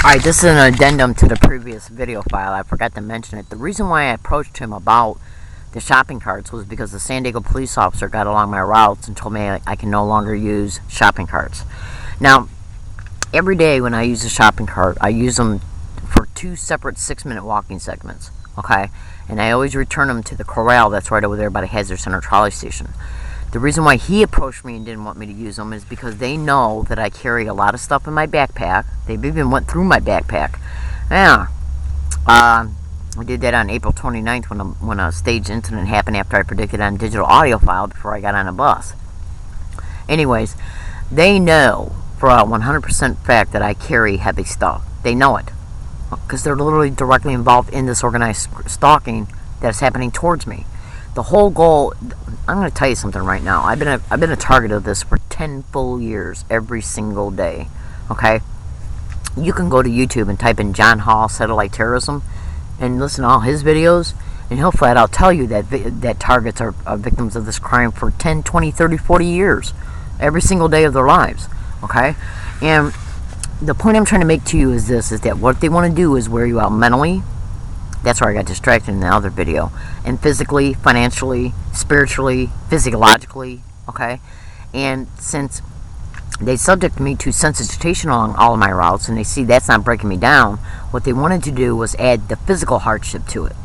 Alright, this is an addendum to the previous video file. I forgot to mention it. The reason why I approached him about the shopping carts was because the San Diego police officer got along my routes and told me I can no longer use shopping carts. Now, every day when I use a shopping cart, I use them for 2 separate 6-minute walking segments, okay? And I always return them to the corral that's right over there by the Hazard Center trolley station. The reason why he approached me and didn't want me to use them is because they know that I carry a lot of stuff in my backpack. They've even went through my backpack. Yeah. I did that on April 29th when a staged incident happened after I predicted on digital audio file before I got on a bus. Anyways, they know for a 100% fact that I carry heavy stuff. They know it. Because they're literally directly involved in this organized stalking that's happening towards me. The whole goal, I'm going to tell you something right now. I've been a target of this for 10 full years, every single day. Okay? You can go to YouTube and type in John Hall satellite terrorism and listen to all his videos, and he'll flat out tell you that targets are victims of this crime for 10, 20, 30, 40 years, every single day of their lives. Okay? And the point I'm trying to make to you is this, is that what they want to do is wear you out mentally. That's where I got distracted in the other video. And physically, financially, spiritually, physiologically, okay? And since they subject me to sensitization along all of my routes, and they see that's not breaking me down, what they wanted to do was add the physical hardship to it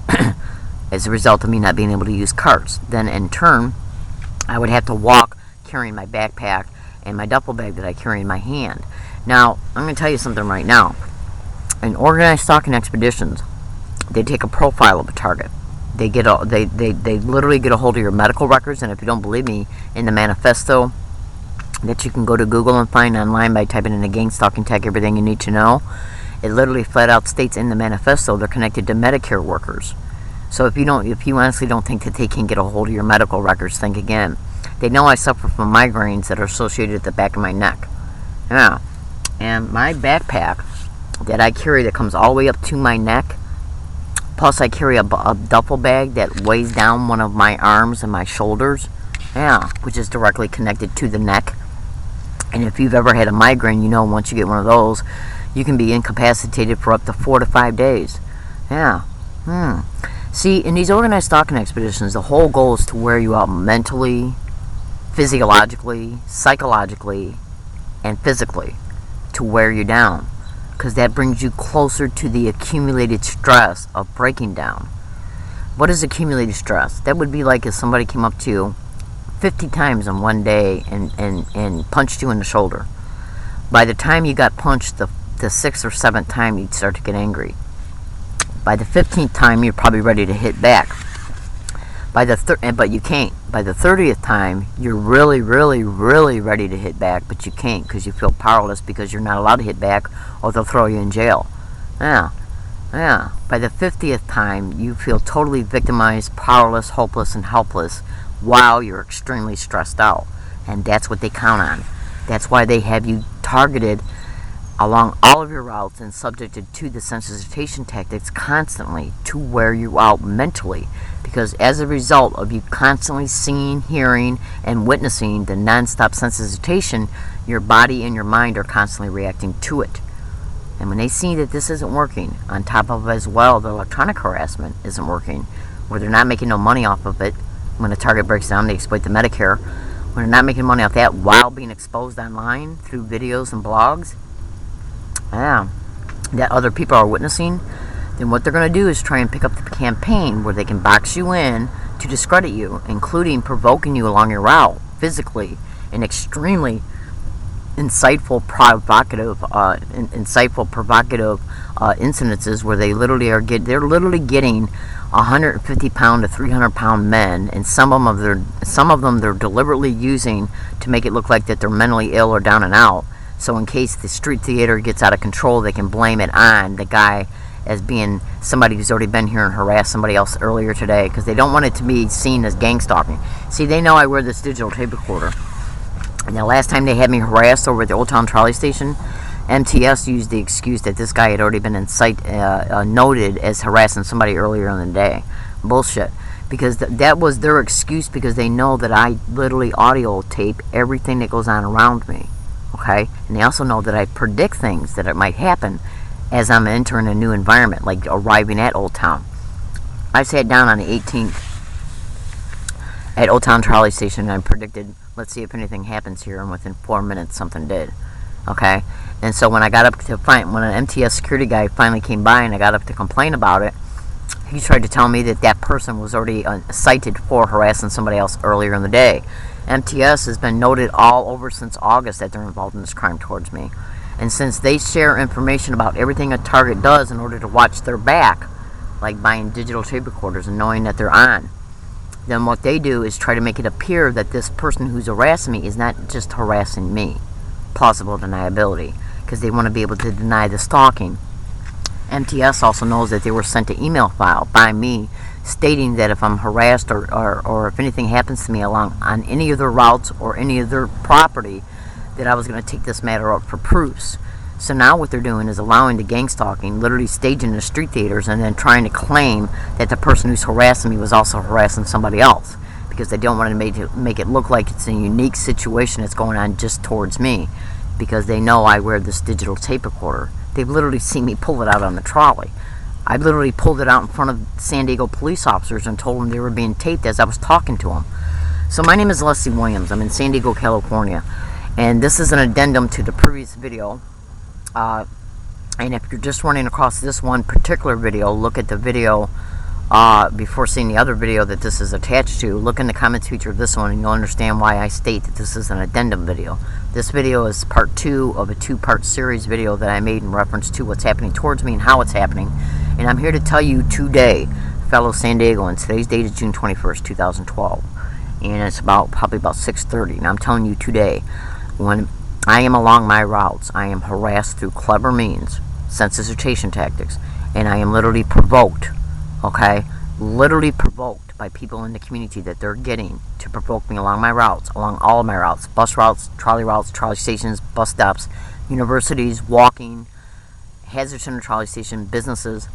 as a result of me not being able to use carts. Then in turn, I would have to walk carrying my backpack and my duffel bag that I carry in my hand. Now, I'm going to tell you something right now. In organized stalking expeditions, they take a profile of a target. They literally get a hold of your medical records, and if you don't believe me, in the manifesto that you can go to Google and find online by typing in a gang stalking tag everything you need to know, it literally flat out states in the manifesto they're connected to Medicare workers. So if you honestly don't think that they can get a hold of your medical records, think again. They know I suffer from migraines that are associated at the back of my neck. Yeah. And my backpack that I carry that comes all the way up to my neck, plus I carry a duffel bag that weighs down one of my arms and my shoulders, yeah, which is directly connected to the neck. And if you've ever had a migraine, you know once you get one of those, you can be incapacitated for up to 4 to 5 days. Yeah. See, in these organized stalking expeditions, the whole goal is to wear you out mentally, physiologically, psychologically, and physically, to wear you down, because that brings you closer to the accumulated stress of breaking down. What is accumulated stress? That would be like if somebody came up to you 50 times in one day and punched you in the shoulder. By the time you got punched the 6th or 7th time, you'd start to get angry. By the 15th time, you're probably ready to hit back. But you can't. By the 30th time, you're really, really, really ready to hit back, but you can't because you feel powerless because you're not allowed to hit back or they'll throw you in jail. Yeah. By the 50th time, you feel totally victimized, powerless, hopeless, and helpless while you're extremely stressed out. And that's what they count on. That's why they have you targeted along all of your routes and subjected to the sensitization tactics constantly to wear you out mentally. Because as a result of you constantly seeing, hearing, and witnessing the non-stop sensitization, your body and your mind are constantly reacting to it. And when they see that this isn't working, on top of as well the electronic harassment isn't working, where they're not making no money off of it, when a target breaks down they exploit the Medicare, when they're not making money off that while being exposed online through videos and blogs, that other people are witnessing, then what they're going to do is try and pick up the campaign where they can box you in to discredit you, including provoking you along your route physically in extremely insightful, provocative incidences where they literally they're literally getting 150-pound to 300-pound men, and some of them they're deliberately using to make it look like that they're mentally ill or down and out. So in case the street theater gets out of control, they can blame it on the guy as being somebody who's already been here and harassed somebody else earlier today, because they don't want it to be seen as gang stalking. See, they know I wear this digital tape recorder. And the last time they had me harassed over at the Old Town Trolley Station, MTS used the excuse that this guy had already been noted as harassing somebody earlier in the day. Bullshit. Because that was their excuse, because they know that I literally audio tape everything that goes on around me. Okay? And they also know that I predict things that it might happen as I'm entering a new environment, like arriving at Old Town. I sat down on the 18th at Old Town Trolley Station, and I predicted, let's see if anything happens here, and within 4 minutes something did. Okay? And so when I got up to find, when an MTS security guy finally came by and I got up to complain about it, he tried to tell me that that person was already cited for harassing somebody else earlier in the day. MTS has been noted all over since August that they're involved in this crime towards me. And since they share information about everything a target does in order to watch their back, like buying digital tape recorders and knowing that they're on, then what they do is try to make it appear that this person who's harassing me is not just harassing me. Plausible deniability, because they want to be able to deny the stalking. MTS also knows that they were sent an email file by me stating that if I'm harassed or if anything happens to me along on any of their routes or any of their property, that I was going to take this matter up for proofs. So now what they're doing is allowing the gang stalking, literally staging the street theaters, and then trying to claim that the person who's harassing me was also harassing somebody else, because they don't want to make it look like it's a unique situation that's going on just towards me, because they know I wear this digital tape recorder. They've literally seen me pull it out on the trolley. I literally pulled it out in front of San Diego police officers and told them they were being taped as I was talking to them. So my name is Leslie Williams. I'm in San Diego, California. And this is an addendum to the previous video. And if you're just running across this one particular video, look at the video before seeing the other video that this is attached to. Look in the comments feature of this one and you'll understand why I state that this is an addendum video. This video is part 2 of a 2-part series video that I made in reference to what's happening towards me and how it's happening. And I'm here to tell you today, fellow San Diego, and today's date is June 21st, 2012. And it's probably about 6:30. And I'm telling you today, when I am along my routes, I am harassed through clever means, sensitization tactics, and I am literally provoked, okay? Literally provoked by people in the community that they're getting to provoke me along my routes, along all of my routes, bus routes, trolley stations, bus stops, universities, walking, hazard center, trolley station, businesses.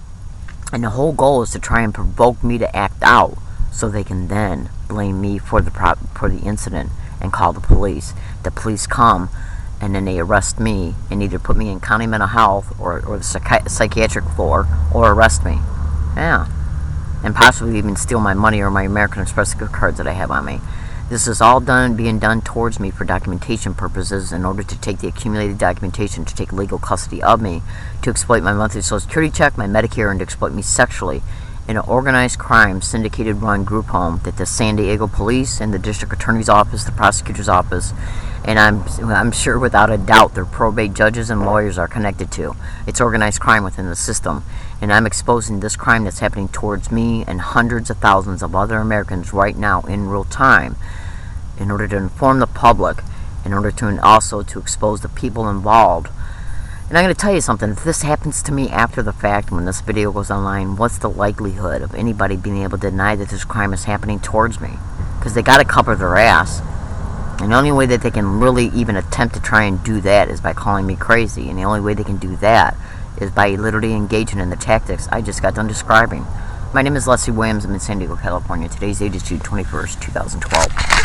And the whole goal is to try and provoke me to act out so they can then blame me for the incident and call the police. The police come and then they arrest me and either put me in county mental health or the psychiatric floor, or arrest me. Yeah. And possibly even steal my money or my American Express gift cards that I have on me. This is all being done towards me for documentation purposes, in order to take the accumulated documentation to take legal custody of me, to exploit my monthly Social Security check, my Medicare, and to exploit me sexually in an organized crime syndicated run group home that the San Diego Police and the District Attorney's Office, the Prosecutor's Office, and I'm sure without a doubt their probate judges and lawyers are connected to. It's organized crime within the system, and I'm exposing this crime that's happening towards me and hundreds of thousands of other Americans right now in real time, in order to inform the public, in order to also to expose the people involved. And I'm going to tell you something, if this happens to me after the fact, when this video goes online, what's the likelihood of anybody being able to deny that this crime is happening towards me? Because they got to cover their ass. And the only way that they can really even attempt to try and do that is by calling me crazy. And the only way they can do that is by literally engaging in the tactics I just got done describing. My name is Leslie Williams. I'm in San Diego, California. Today's date is June 21st, 2012.